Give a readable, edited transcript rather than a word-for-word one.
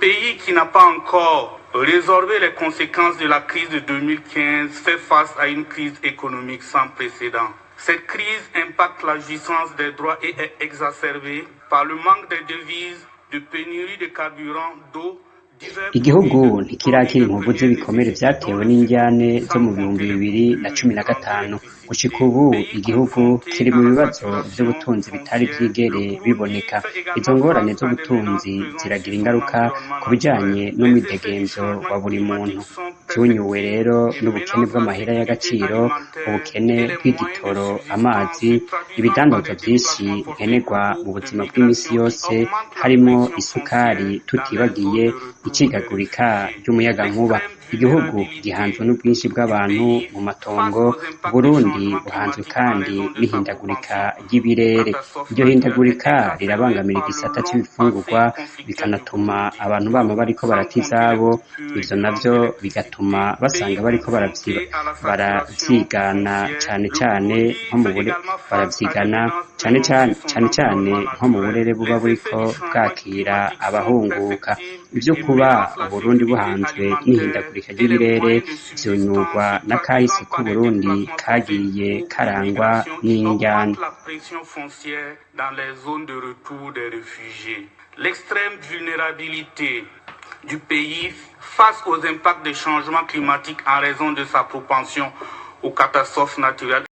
pays qui n'a pas encore résorbé les conséquences de la crise de 2015 fait face à une crise économique sans précédent. Cette crise impacte la jouissance des droits et est exacerbée par le manque de devises, de pénurie de carburant, d'eau. Igihugu ntikirakira inkovu z'ibikomere vyatewe n'indyane zo mu 2015. Gushika ubu igihugu kiri mu bibazo vy'ubutunzi bitari vyigere biboneka. Izo ngorane z'ubutunzi ziragira ingaruka ku bijanye n'umwidegemvyo wa buri muntu. Vyunyuwe rero n'ubukene bw'amahera y'agaciro, ubukene bw'igitoro, amazi, ibidandazwa vyinshi nkenerwa mu buzima bw'imisi yose harimo isukari, tutibagiye icigagurika ry'umuyagankuba. Igihugu gihanzwe n'ubwinshi bw'abantu mu matongo. Burundi buhanzwe kandi n'ihindagurika ry'ibirere. Iryo hindagurika rirabangamira igisata c'ibifungurwa bikanatuma abantu bama bariko barata izabo. Ivyo navyo bigatuma basanga bariko baravyigana cane cane nko mu burere buba buriko bwakira abahunguka. Ivyo kuba Uburundi buhanzwe n'ihindagurika ry'ibirere vyunyurwa n'akahise k'Uburundi kagiye karangwa n'indyane. L'extrême vulnérabilité du pays face aux impacts des changements climatiques en raison de sa propension aux catastrophes naturelles.